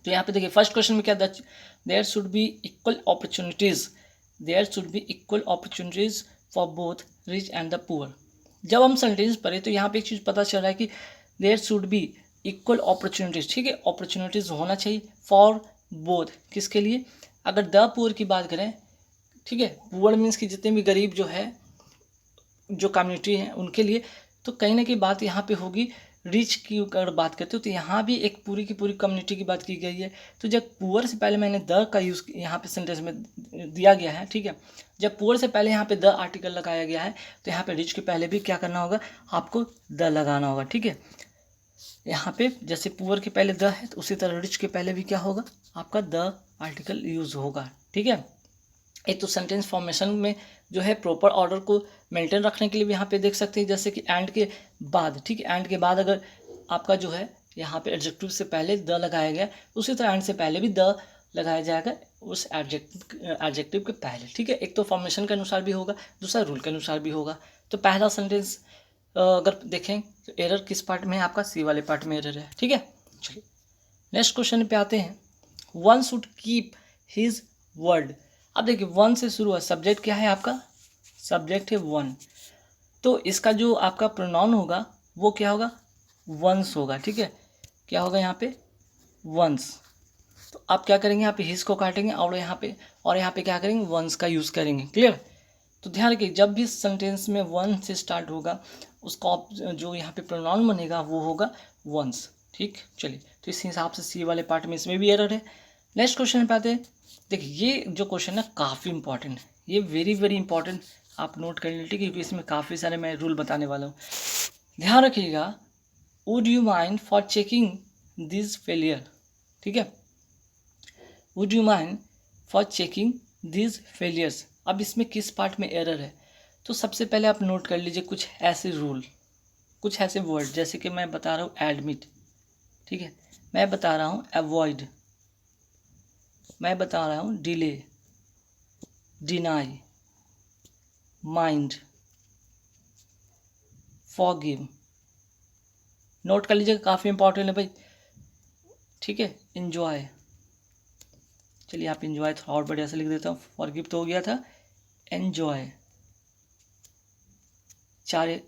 तो यहाँ पे देखिए फर्स्ट क्वेश्चन में क्या, there should be equal opportunities, there should be equal opportunities for both rich and the poor. जब हम सेंटेंस पढ़े तो यहाँ पे एक चीज़ पता चल रहा है कि there should be equal opportunities, ठीक है, अपॉर्चुनिटीज होना चाहिए फॉर बोथ, किसके लिए, अगर द पुअर की बात करें, ठीक है, पुअर मीन्स कि जितने भी गरीब जो है, जो कम्युनिटी है उनके लिए, तो कहीं ना कहीं बात यहाँ पे होगी रिच की अगर बात करते हो तो यहाँ भी एक पूरी की पूरी कम्युनिटी की बात की गई है। तो जब पुअर से पहले मैंने द का यूज़ यहाँ पे सेंटेंस में दिया गया है, ठीक है, जब पुअर से पहले यहाँ पे द आर्टिकल लगाया गया है तो यहाँ पे रिच के पहले भी क्या करना होगा, आपको द लगाना होगा, ठीक है। यहाँ पे जैसे पुअर के पहले द है तो उसी तरह रिच के पहले भी क्या होगा, आपका द आर्टिकल यूज़ होगा, ठीक है। एक तो सेंटेंस फॉर्मेशन में जो है प्रॉपर ऑर्डर को मेंटेन रखने के लिए भी यहाँ पे देख सकते हैं, जैसे कि एंड के बाद, ठीक है, एंड के बाद अगर आपका जो है यहाँ पे एडजेक्टिव से पहले द लगाया गया, उसी तरह एंड से पहले भी द लगाया जाएगा उस एडजेक्टिव के पहले, ठीक है। एक तो फॉर्मेशन के अनुसार भी होगा, दूसरा रूल के अनुसार भी होगा। तो पहला सेंटेंस अगर देखें तो एरर किस पार्ट में है, आपका सी वाले पार्ट में एरर है, ठीक है। चलिए नेक्स्ट क्वेश्चन पे आते हैं, one should keep his word. अब देखिए वन से शुरू है, सब्जेक्ट क्या है आपका, सब्जेक्ट है वन, तो इसका जो आपका प्रोनाउन होगा वो क्या होगा, वंस होगा, ठीक है, क्या होगा यहाँ पे, वंस। तो आप क्या करेंगे, यहाँ पे हिज को काटेंगे और यहाँ पे क्या करेंगे, वंस का यूज़ करेंगे, क्लियर। तो ध्यान रखिए जब भी सेंटेंस में वन से स्टार्ट होगा उसका जो यहाँ पे प्रोनाउन बनेगा वो होगा वंस, ठीक। चलिए तो इस हिसाब से सी वाले पार्ट में इसमें भी एरर है। नेक्स्ट क्वेश्चन पे आते हैं, देखिए ये जो क्वेश्चन है काफ़ी इंपॉर्टेंट है, ये वेरी वेरी इंपॉर्टेंट, आप नोट कर लीजिए क्योंकि इसमें काफ़ी सारे मैं रूल बताने वाला हूँ, ध्यान रखिएगा। Would you mind for checking this failure, ठीक है, would you mind for checking this failures. अब इसमें किस पार्ट में एरर है, तो सबसे पहले आप नोट कर लीजिए कुछ ऐसे रूल, कुछ ऐसे वर्ड, जैसे कि मैं बता रहा हूँ एडमिट, ठीक है, मैं बता रहा हूँ अवॉइड, मैं बता रहा हूँ delay, deny, mind, forgive. Note कर लीजिएगा काफ़ी इंपॉर्टेंट है भाई, ठीक है। इन्जॉय, चलिए आप इन्जॉय थोड़ा और बढ़िया से लिख देता हूँ, फॉरगिव तो हो गया था, एन्जॉय, चार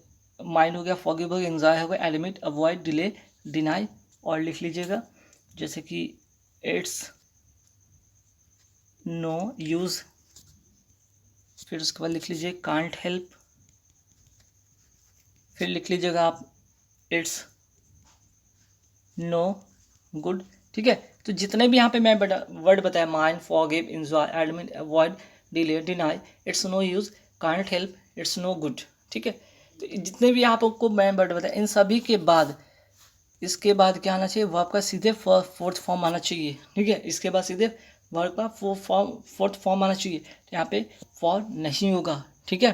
माइंड हो गया, फॉरगिव हो गया, एंजॉय हो गया, एडमिट, अवॉइड, डिले, डिनाई, और लिख लीजिएगा जैसे कि इट्स नो यूज़, फिर उसके बाद लिख लीजिए कांट हेल्प, फिर लिख लीजिएगा आप इट्स नो गुड, ठीक है। तो जितने भी यहाँ पे मैं वर्ड बताया, mind, forgive, enjoy, admit, avoid, delay, deny, it's no use, can't help, it's no good, ठीक है। तो जितने भी आपको मैं वर्ड बताया इन सभी के बाद इसके बाद क्या आना चाहिए, वर्ब का सीधे फोर्थ फॉर्म आना चाहिए, ठीक है। इसके बाद सीधे वर्ब का फोर्थ फॉर्म आना चाहिए, तो यहाँ पे फॉर नहीं होगा, ठीक है।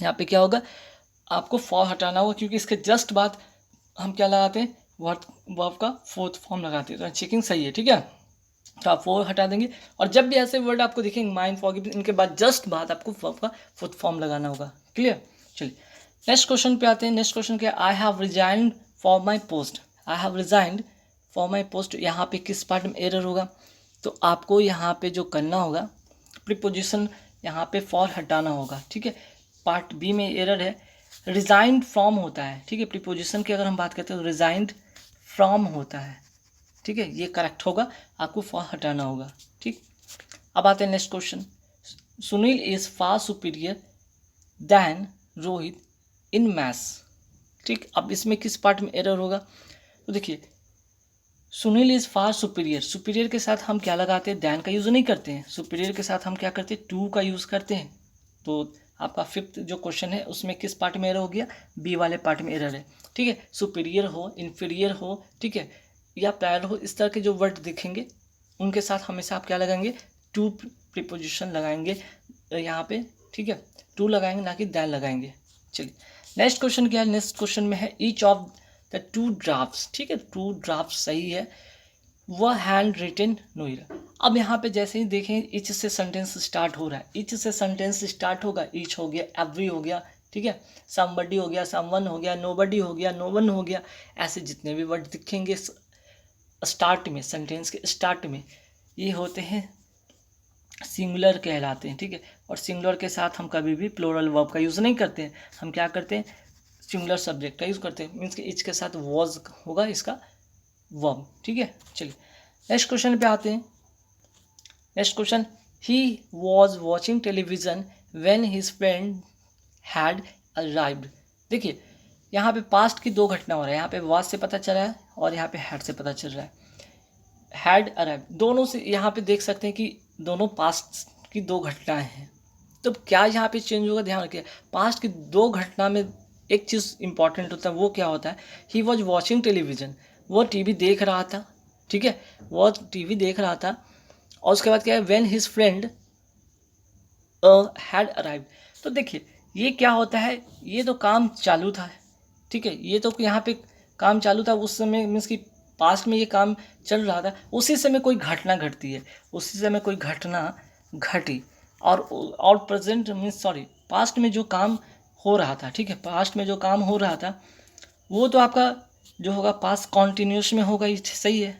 यहाँ पे क्या होगा, आपको फॉर हटाना होगा क्योंकि इसके जस्ट बाद हम क्या लगाते हैं, वर्ब का फोर्थ फॉर्म लगाते हैं, तो चेकिंग सही है, ठीक है। तो आप फॉर हटा देंगे और जब भी ऐसे वर्ड आपको दिखेंगे माइंड, फॉरगिव, इनके बाद जस्ट बाद आपको वर्ब का फोर्थ फॉर्म लगाना होगा, क्लियर। चलिए नेक्स्ट क्वेश्चन पे आते हैं। नेक्स्ट क्वेश्चन क्या, I have resigned for my post, I have resigned for my post, यहाँ पे किस पार्ट में एरर होगा, तो आपको यहाँ पे जो करना होगा प्रीपोजिशन यहाँ पे फॉर हटाना होगा, ठीक है। पार्ट बी में एरर है, रिजाइंड फ्रॉम होता है, ठीक है, प्रीपोजिशन की अगर हम बात करते हैं तो रिजाइंड फ्रॉम होता है, ठीक है, ये करेक्ट होगा, आपको फॉर हटाना होगा, ठीक। अब आते हैं next question, Sunil is far superior then Rohit in maths, ठीक। अब इसमें किस पार्ट में एरर होगा, तो देखिए Sunil is far superior, superior के साथ हम क्या लगाते हैं, दैन का यूज़ नहीं करते हैं, सुपीरियर के साथ हम क्या करते हैं, टू का यूज़ करते हैं। तो आपका फिफ्थ जो क्वेश्चन है उसमें किस पार्ट में एरर हो गया, बी वाले पार्ट में एरर है, ठीक है। सुपीरियर हो, इन्फीरियर हो, ठीक है, या प्रायर हो, इस तरह के जो वर्ड दिखेंगे उनके साथ हमेशा आप क्या लगाएंगे, टू प्रीपोजिशन लगाएंगे यहाँ पे, ठीक है, टू लगाएंगे ना कि दैन लगाएंगे। चलिए नेक्स्ट क्वेश्चन क्या है, नेक्स्ट क्वेश्चन में है each of the two drafts, ठीक है, टू ड्राफ्ट सही है, वह हैंड रिटन नोइरा। अब यहाँ पे जैसे ही देखें ईच से सेंटेंस स्टार्ट हो रहा है, ईच से सेंटेंस स्टार्ट होगा, ईच हो गया, एवरी हो गया, ठीक है, समबडी हो गया, समवन हो गया, नोबडी हो गया, नो वन हो गया, ऐसे जितने भी वर्ड दिखेंगे स्टार्ट में, सेंटेंस के स्टार्ट में, ये होते हैं सिंगुलर कहलाते हैं, ठीक है। और सिंगुलर के साथ हम कभी भी प्लूरल वर्ब का यूज़ नहीं करते हैं, हम क्या करते हैं, सिंगुलर सब्जेक्ट का यूज़ करते हैं, मीन्स कि इच के साथ वॉज होगा इसका वर्ब, ठीक है। चलिए नेक्स्ट क्वेश्चन पे आते हैं। Next question, he was watching television when his friend had arrived. देखिए यहाँ पे पास्ट की दो घटना हो रहा है, यहाँ पे वॉज से पता चल रहा है और यहाँ पे हैड से पता चल रहा है। हैड अराइव्ड दोनों से यहाँ पे देख सकते हैं कि दोनों पास्ट की दो घटनाएं हैं। तो क्या यहाँ पे चेंज होगा, ध्यान रखिए। पास्ट की दो घटना में एक चीज़ इंपॉर्टेंट होता है, वो क्या होता है, ही वॉज वॉचिंग टेलीविज़न, वो टीवी देख रहा था, ठीक है, वो टीवी देख रहा था। और उसके बाद क्या है, when his friend had arrived. तो देखिए ये क्या होता है, ये तो काम चालू था, ठीक है, ये तो यहाँ पे काम चालू था उस समय, मीन्स कि पास्ट में ये काम चल रहा था, उसी समय कोई घटना घटती है, उसी समय कोई घटना घटी। और प्रेजेंट मीन्स सॉरी पास्ट में जो काम हो रहा था, ठीक है, पास्ट में जो काम हो रहा था वो तो आपका जो होगा पास्ट कॉन्टिन्यूस में होगा, ये सही है,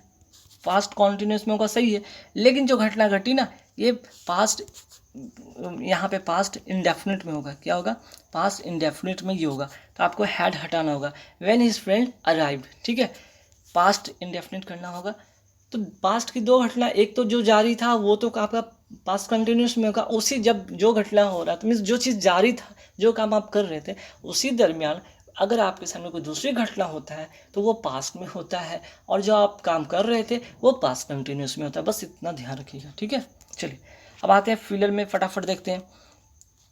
पास्ट कॉन्टिन्यूस में होगा, सही है। लेकिन जो घटना घटी ना, ये पास्ट, यहाँ पे पास्ट इंडेफिनिट में होगा, क्या होगा, पास्ट इंडेफिनिट में ये होगा, तो आपको हैड हटाना होगा। व्हेन हिज फ्रेंड अराइव्ड, ठीक है, पास्ट इंडेफिनिट करना होगा। तो पास्ट की दो घटना, एक तो जो जारी था वो तो आपका पास्ट कंटिन्यूस में होगा, उसी जब जो घटना हो रहा था, मीन्स जो चीज़ जारी था, जो काम आप कर रहे थे, उसी दरमियान अगर आपके सामने कोई दूसरी घटना होता है तो वो पास्ट में होता है, और जो आप काम कर रहे थे वो पास्ट कंटिन्यूस में होता है, बस इतना ध्यान रखिएगा, ठीक है। चलिए अब आते हैं फिलर में, फटाफट देखते हैं।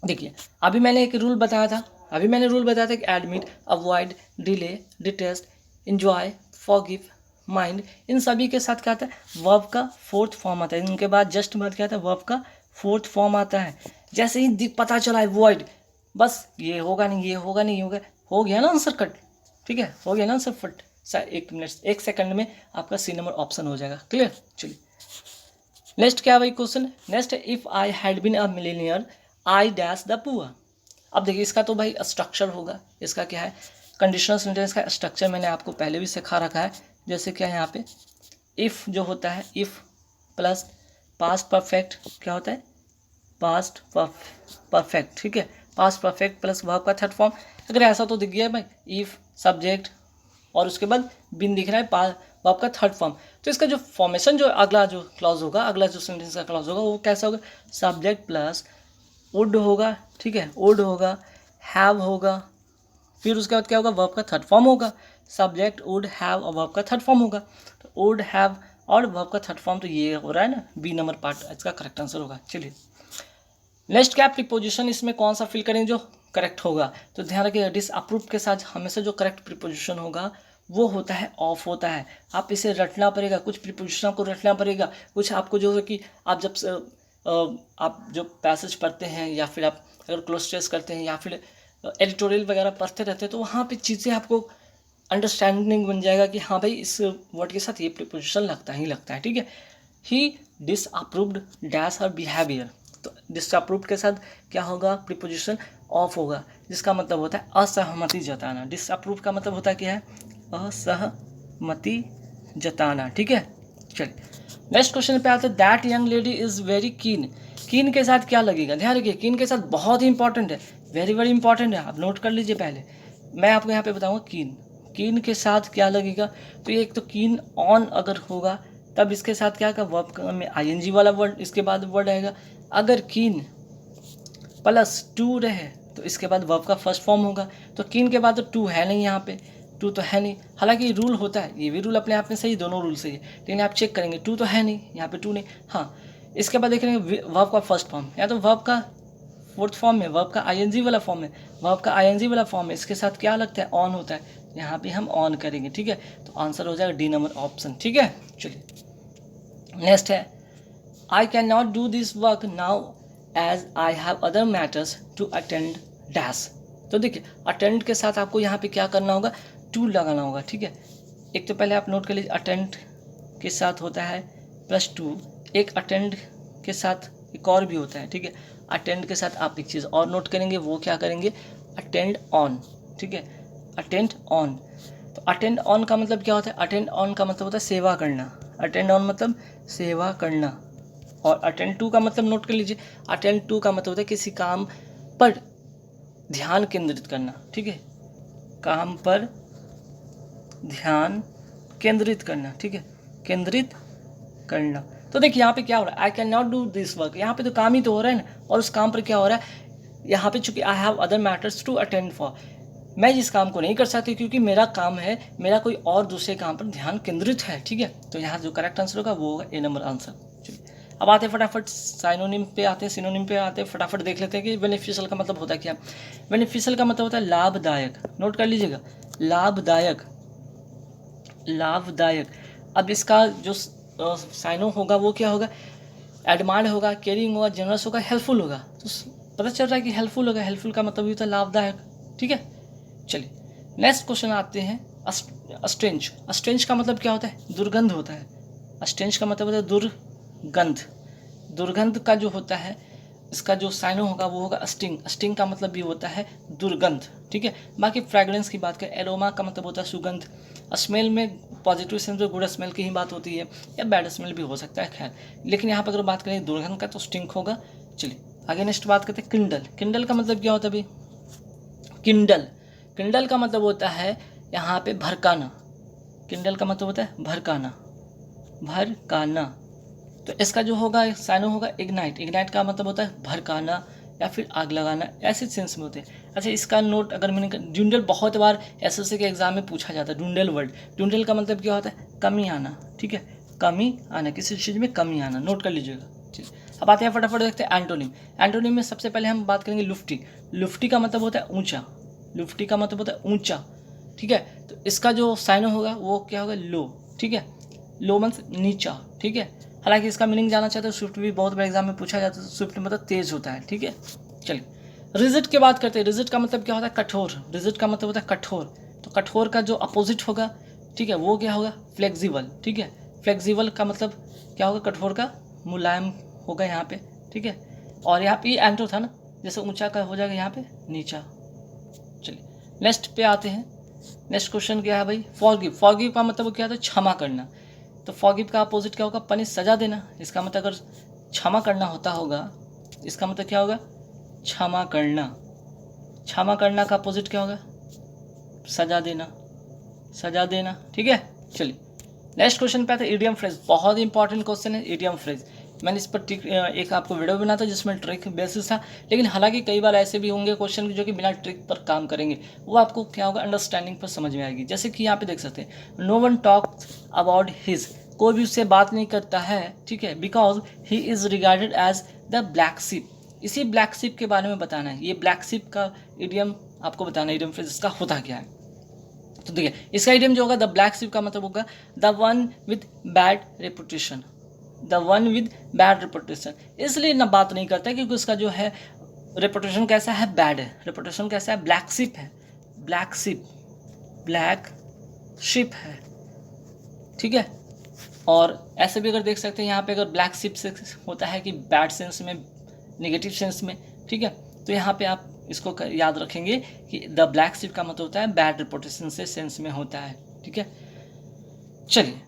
देखिए अभी मैंने एक रूल बताया था, कि admit, avoid, delay, detest, enjoy, forgive, mind, इन सभी के साथ क्या आता है, वर्ब का फोर्थ फॉर्म आता है। इनके बाद जस्ट बाद क्या आता है, वर्ब का फोर्थ फॉर्म आता है। जैसे ही पता चला है वॉइड, बस ये होगा नहीं, ये होगा नहीं, हो गया ना आंसर कट, ठीक है, हो गया ना आंसर फट, 1 सेकंड में आपका सी नंबर ऑप्शन हो जाएगा, क्लियर। चलिए नेक्स्ट क्या है भाई question, next, if I had been a millionaire I dash the poor. अब देखिए इसका तो भाई स्ट्रक्चर होगा, इसका क्या है, कंडीशनल सेंटेंस का स्ट्रक्चर मैंने आपको पहले भी सिखा रखा है। जैसे क्या है यहाँ पे, इफ़ जो होता है, इफ़ प्लस पास्ट परफेक्ट, क्या होता है, पास्ट परफेक्ट, ठीक है, पास्ट परफेक्ट प्लस वर्ब का थर्ड फॉर्म। अगर ऐसा तो दिख गया है भाई, इफ़ सब्जेक्ट और उसके बाद बिन दिख रहा है वर्ब का थर्ड फॉर्म, तो इसका जो फॉर्मेशन, जो अगला जो क्लॉज होगा, अगला जो सेंटेंस का क्लॉज होगा वो कैसा होगा, सब्जेक्ट प्लस वुड होगा, ठीक है, वुड होगा, हैव होगा, फिर उसके बाद क्या होगा, वर्ब का थर्ड फॉर्म होगा, सब्जेक्ट वुड हैव और वर्ब का थर्ड फॉर्म होगा। तो वुड हैव और वर्ब का थर्ड फॉर्म, तो ये हो रहा है ना, बी नंबर पार्ट इसका करेक्ट आंसर होगा। चलिए नेक्स्ट क्या, प्रीपोजिशन, इसमें कौन सा फिल करेंगे जो करेक्ट होगा, तो ध्यान रखिएगा डिसअप्रूव के साथ हमेशा जो करेक्ट प्रीपोजिशन होगा वो होता है ऑफ होता है। आप इसे रटना पड़ेगा, कुछ प्रीपोजिशन आपको रटना पड़ेगा, कुछ आपको जो है कि आप जब आप जो पैसेज पढ़ते हैं या फिर आप अगर क्लोज ट्रेस करते हैं या फिर एडिटोरियल वगैरह पढ़ते रहते हैं, तो वहाँ पे चीज़ें आपको अंडरस्टैंडिंग बन जाएगा कि हाँ भाई इस वर्ड के साथ ये प्रीपोजिशन लगता ही लगता है, ठीक है। ही डिसअप्रूव्ड डैश और बिहेवियर, तो डिसअप्रूव्ड के साथ क्या होगा, प्रीपोजिशन ऑफ होगा, जिसका मतलब होता है असहमति जताना। डिसअप्रूव का मतलब होता है क्या है, असहमति जताना, ठीक है। चलिए नेक्स्ट क्वेश्चन पे आते हैं, that young lady is very keen. कीन के साथ क्या लगेगा, ध्यान रखिए, कीन के साथ बहुत ही इंपॉर्टेंट है, वेरी वेरी इंपॉर्टेंट है, आप नोट कर लीजिए। पहले मैं आपको यहाँ पे बताऊँगा कीन के साथ क्या लगेगा, तो ये एक तो कीन ऑन अगर होगा तब इसके साथ क्या का वर्ब में आईएनजी वाला वर्ड इसके बाद वर्ड आएगा। अगर कीन प्लस टू रहे तो इसके बाद वर्ब का फर्स्ट फॉर्म होगा, तो कीन के बाद तो टू है नहीं, यहाँ पे टू तो है नहीं, हालांकि रूल होता है, ये भी रूल अपने आप में सही, दोनों रूल सही है, लेकिन आप चेक करेंगे टू तो है नहीं, यहाँ पे टू नहीं, हाँ। इसके बाद देखेंगे वर्ब का फर्स्ट फॉर्म, या तो वर्ब का फोर्थ फॉर्म में, वर्ब का आईएनजी वाला फॉर्म है, वर्ब का आईएनजी वाला फॉर्म है, इसके साथ क्या लगता है, ऑन होता है, यहाँ पे हम ऑन करेंगे, ठीक है, तो आंसर हो जाएगा डी नंबर ऑप्शन, ठीक है। चलिए नेक्स्ट है, I can not do this work now as I have other matters to attend dash. तो देखिए अटेंड के साथ आपको यहाँ पे क्या करना होगा, टू लगाना होगा, ठीक है। एक तो पहले आप नोट कर लीजिए, अटेंड के साथ होता है प्लस टू, एक अटेंड के साथ एक और भी होता है, ठीक है। अटेंड के साथ आप एक चीज़ और नोट करेंगे, वो क्या करेंगे, अटेंड ऑन, ठीक है, अटेंड ऑन। तो अटेंड ऑन का मतलब क्या होता है? अटेंड ऑन का मतलब होता है सेवा करना। अटेंड ऑन मतलब सेवा करना। और अटेंड टू का मतलब नोट कर लीजिए, अटेंड टू का मतलब होता है किसी काम पर ध्यान केंद्रित करना। ठीक है, काम पर ध्यान केंद्रित करना। ठीक है, केंद्रित करना। तो देखिए यहाँ पे क्या हो रहा है, I can not do this work, यहाँ पे तो काम ही तो हो रहा है ना, और उस काम पर क्या हो रहा है, यहाँ पे चूंकि I have other matters to attend for, मैं इस काम को नहीं कर सकती क्योंकि मेरा काम है, मेरा कोई और दूसरे काम पर ध्यान केंद्रित है। ठीक है, तो यहाँ जो करेक्ट आंसर होगा वो होगा ए नंबर आंसर। चलिए अब आते हैं फटाफट साइनोनिम पे आते हैं, सिनोनिम पे आते हैं, फटाफट देख लेते हैं कि बेनिफिशियल का मतलब होता है क्या। बेनिफिशियल का मतलब होता है लाभदायक, नोट कर लीजिएगा, लाभदायक, लाभदायक। अब इसका जो साइनो होगा वो क्या होगा, एडमांड होगा, केयरिंग होगा, जनरस होगा, हेल्पफुल होगा। तो पता चल रहा है कि हेल्पफुल होगा, हेल्पफुल का मतलब भी होता है लाभदायक। ठीक है, चलिए नेक्स्ट क्वेश्चन आते हैं, अस्ट्रेंज। अस्ट्रेंज का मतलब क्या होता है, दुर्गंध होता है। अस्ट्रेंज का मतलब होता है दुर्गंध। दुर्गंध का जो होता है, इसका जो साइनो होगा वो होगा स्टिंग। स्टिंग का मतलब भी होता है दुर्गंध। ठीक है, बाकी फ्रेग्रेंस की बात करें, एरोमा का मतलब होता है सुगंध। स्मेल में पॉजिटिव सेंस में गुड स्मेल की ही बात होती है, या बैड स्मेल भी हो सकता है, खैर। लेकिन यहाँ पर अगर बात करें दुर्गंध का तो स्टिंक होगा। चलिए आगे नेक्स्ट बात करते हैं किंडल। किंडल का मतलब क्या होता है भाई, किंडल, किंडल का मतलब होता है यहाँ पे भड़काना। किंडल का मतलब होता है भड़काना, भड़काना। तो इसका जो होगा साइनो होगा इग्नाइट। इग्नाइट का मतलब होता है भड़काना या फिर आग लगाना, ऐसे सेंस में होते हैं। अच्छा इसका नोट अगर मैंने, ड्यूंडल बहुत बार एसएससी के एग्जाम में पूछा जाता है, ड्यूंडल वर्ड। ड्यूंडल का मतलब क्या होता है, कमी आना। ठीक है, कमी आना, किसी चीज़ में कमी आना, नोट कर लीजिएगा। ठीक, अब आते हैं फटाफट देखते हैं एंटोनिम। एंटोनिम में सबसे पहले हम बात करेंगे लुफ्टी। लुफ्टी का मतलब होता है ऊंचा। लुफ्टी का मतलब होता है ऊंचा। ठीक है, तो इसका जो साइनो होगा वो क्या होगा, लो। ठीक है, लो मीन्स नीचा। ठीक है, हालांकि इसका मीनिंग जाना चाहते हो, स्विफ्ट भी बहुत बड़े एग्जाम में पूछा जाता है। स्विफ्ट मतलब तेज होता है। ठीक है, चलिए रिजिड की बात करते हैं। रिजिड का मतलब क्या होता है, कठोर। रिजिड का मतलब होता है कठोर। तो कठोर का जो अपोजिट होगा, ठीक है, वो क्या होगा, फ्लेक्सिबल। ठीक है, फ्लेक्सिबल का मतलब क्या होगा, कठोर का मुलायम होगा यहाँ पे। ठीक है, और यहाँ पे एंटो था ना, जैसे ऊंचा का हो जाएगा यहाँ पे नीचा। चलिए नेक्स्ट पे आते हैं। नेक्स्ट क्वेश्चन क्या है भाई, फॉरगिव। फॉरगिव का मतलब क्या होता है, क्षमा करना। तो फॉरगिव का अपोजिट क्या होगा, पनिश, सजा देना। इसका मतलब अगर क्षमा करना होगा, इसका मतलब क्या होगा, क्षमा करना। क्षमा करना का अपोजिट क्या होगा, सजा देना, सजा देना। ठीक है, चलिए नेक्स्ट क्वेश्चन पे आते हैं, इडियम फ्रेज। बहुत इंपॉर्टेंट क्वेश्चन है इडियम फ्रेज। मैंने इस पर एक आपको वीडियो बना था जिसमें ट्रिक बेसिस था, लेकिन हालांकि कई बार ऐसे भी होंगे क्वेश्चन जो कि बिना ट्रिक पर काम करेंगे, वो आपको क्या होगा, अंडरस्टैंडिंग पर समझ में आएगी। जैसे कि यहाँ पे देख सकते हैं, no one talks about his, कोई भी उससे बात नहीं करता है। ठीक है, because he is regarded as the black sheep. इसी ब्लैक शिप के बारे में बताना है, ये ब्लैक शिप का इडियम आपको बताना है, इडियम फ्रेज इसका होता क्या है। तो देखिए इसका इडियम जो होगा, द ब्लैक शिप का मतलब होगा the one with bad reputation. The one with bad reputation इसलिए ना बात नहीं करता क्योंकि उसका जो है रेपुटेशन कैसा है, बैड है। रेपुटेशन कैसा है, ब्लैक शिप है। ब्लैक शिप, ब्लैक शिप है। ठीक है, और ऐसे भी अगर देख सकते हैं यहाँ पे, अगर ब्लैक शिप से होता है कि बैड सेंस में, नेगेटिव सेंस में। ठीक है, तो यहाँ पे आप इसको याद रखेंगे कि द ब्लैक शिप का मतलब होता है बैड रेपुटेशन से सेंस में होता है। ठीक है, चलिए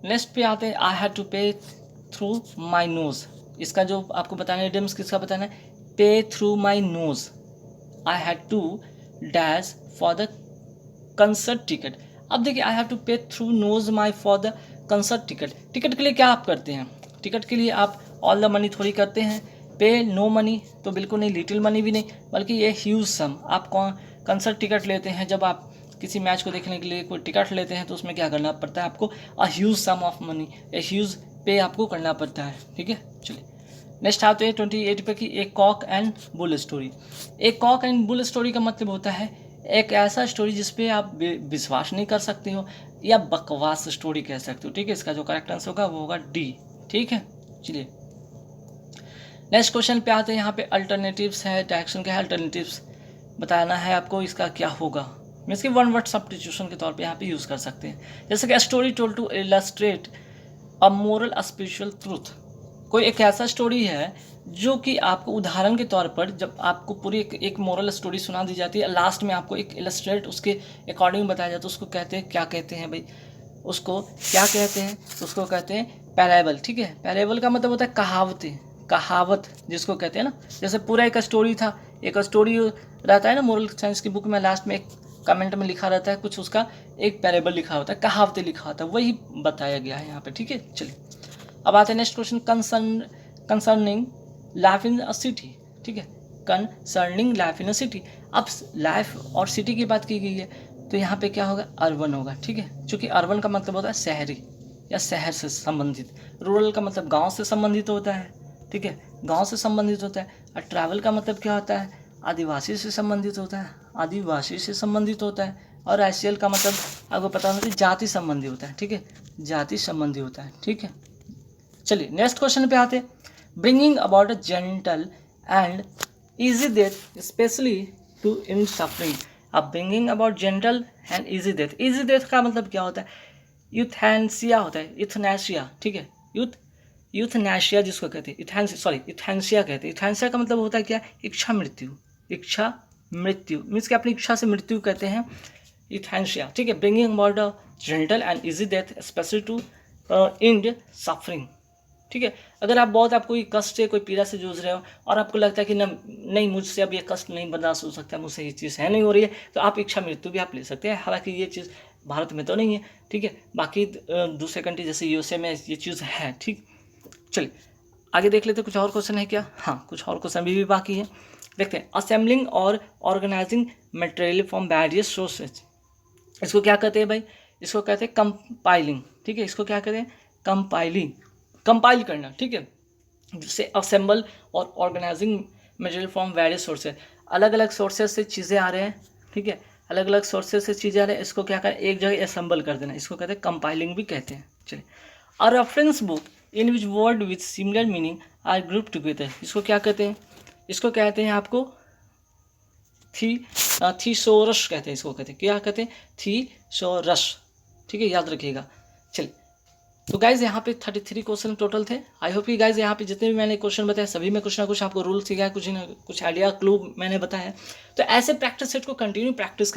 नेक्स्ट पे आते हैं, आई had to pay through my knows. इसका जो आपको बताना है इडियम्स किसका बताना है, pay through my nose. I had to dash for the concert ticket. अब देखिए I have to pay through nose my for the concert ticket. Ticket के लिए क्या आप करते हैं, टिकट के लिए आप ऑल द मनी थोड़ी करते हैं, पे नो मनी तो बिल्कुल नहीं, लिटिल मनी भी नहीं, बल्कि ये ह्यूज सम। आप कंसर्ट टिकट लेते हैं, जब आप किसी मैच को देखने के लिए कोई टिकट लेते हैं तो उसमें क्या करना पड़ता है आपको, a huge sum of money, a huge पे आपको करना पड़ता है। ठीक है, चलिए नेक्स्ट आते हैं 28 पे की, एक कॉक एंड बुल स्टोरी। एक कॉक एंड बुल स्टोरी का मतलब होता है एक ऐसा स्टोरी जिसपे आप विश्वास नहीं कर सकते हो, या बकवास स्टोरी कह सकते हो। ठीक है, इसका जो करेक्ट आंसर होगा वो होगा डी। ठीक है, चलिए नेक्स्ट क्वेश्चन पे आते हैं। यहाँ पे अल्टरनेटिव्स है, डायरेक्शन क्या है, अल्टरनेटिव्स बताना है आपको, इसका क्या होगा। मीन्स कि वन वर्ड सब्स्टिट्यूशन के तौर पे यहाँ पे यूज़ कर सकते हैं। जैसे कि story told to illustrate a moral spiritual truth. कोई एक ऐसा स्टोरी है जो कि आपको उदाहरण के तौर पर जब आपको पूरी एक मोरल स्टोरी सुना दी जाती है, लास्ट में आपको एक इलस्ट्रेट उसके अकॉर्डिंग बताया जाता है, उसको कहते हैं, क्या कहते हैं भाई, उसको क्या कहते हैं, उसको कहते हैं पैराबल। ठीक है, पैराबल का मतलब होता है कहावतें, कहावत जिसको कहते हैं ना। जैसे पूरा एक स्टोरी था, एक स्टोरी रहता है ना मोरल साइंस की बुक में, लास्ट में एक कमेंट में लिखा रहता है कुछ, उसका एक पैराबल लिखा होता है, कहावतें लिखा होता है, वही बताया गया है यहाँ पे। ठीक है, चलिए अब आते हैं next question, concerning life in a city. ठीक है, concerning life in a city. अब लाइफ और सिटी की बात की गई है तो यहाँ पे क्या होगा, अर्बन होगा। ठीक है, चूँकि अर्बन का मतलब होता है शहरी या शहर से संबंधित, रूरल का मतलब गांव से संबंधित होता है। ठीक है, गांव से संबंधित होता है। और ट्रैवल का मतलब क्या होता है, आदिवासी से संबंधित होता है, आदिवासी से संबंधित होता है। और राशियल का मतलब आपको पता होना चाहिए जाति संबंधी होता है। ठीक है, जाति संबंधी होता है। ठीक है, चलिए नेक्स्ट क्वेश्चन पे आते हैं, bringing about a gentle and easy death specially to in suffering. अब bringing about gentle and easy death, easy death का मतलब क्या होता है, यूथैनेसिया होता है, यूथनेशिया। ठीक है, यूथनेशिया जिसको कहते हैं, इथेंसिया कहते हैं। इथेंसिया का मतलब होता है क्या, इच्छा मृत्यु, इच्छा मृत्यु मीन्स कि अपनी इच्छा से मृत्यु कहते हैं, इथेंसिया। ठीक है, bringing about a gentle and easy death specially to end suffering. ठीक है, अगर आप बहुत आप कोई कष्ट से कोई पीड़ा से जूझ रहे हो और आपको लगता है कि नहीं मुझसे अब ये कष्ट नहीं बर्दाश्त हो सकता, मुझसे ये चीज़ है नहीं हो रही है, तो आप इच्छा मृत्यु भी आप ले सकते हैं। हालांकि ये चीज़ भारत में तो नहीं है। ठीक है, बाकी दूसरे कंट्री जैसे यूएसए में ये चीज़ है। ठीक, चलिए आगे देख लेते, कुछ और क्वेश्चन है क्या, हाँ कुछ और क्वेश्चन भी बाकी है, देखते हैं। असेंबलिंग और organising material from various sources, इसको क्या कहते हैं भाई, इसको कहते हैं कंपाइलिंग। ठीक है, इसको क्या कहते हैं, कंपाइलिंग, कंपाइल करना। ठीक है, जिससे असेंबल और organising material from various sources, अलग अलग सोर्सेज से चीज़ें आ रहे हैं। ठीक है, अलग अलग सोर्सेज से चीज़ें आ रहे हैं, इसको क्या करें, एक जगह असेंबल कर देना, इसको कहते हैं कंपाइलिंग भी कहते हैं। चलिए, a reference book in which word with similar meaning are group together, इसको क्या कहते हैं, इसको कहते हैं आपको थीसोरस कहते हैं, इसको कहते हैं, क्या कहते हैं, थीसोरस। ठीक है, याद रखिएगा। चलिए, तो गाइज यहाँ पे 33 क्वेश्चन टोटल थे। आई होप कि गाइज यहाँ पे जितने भी मैंने क्वेश्चन बताए सभी में कुछ ना कुछ आपको रूल सीखा है, कुछ ना कुछ आइडिया क्लू मैंने बताया। तो ऐसे प्रैक्टिस सेट को कंटिन्यू प्रैक्टिस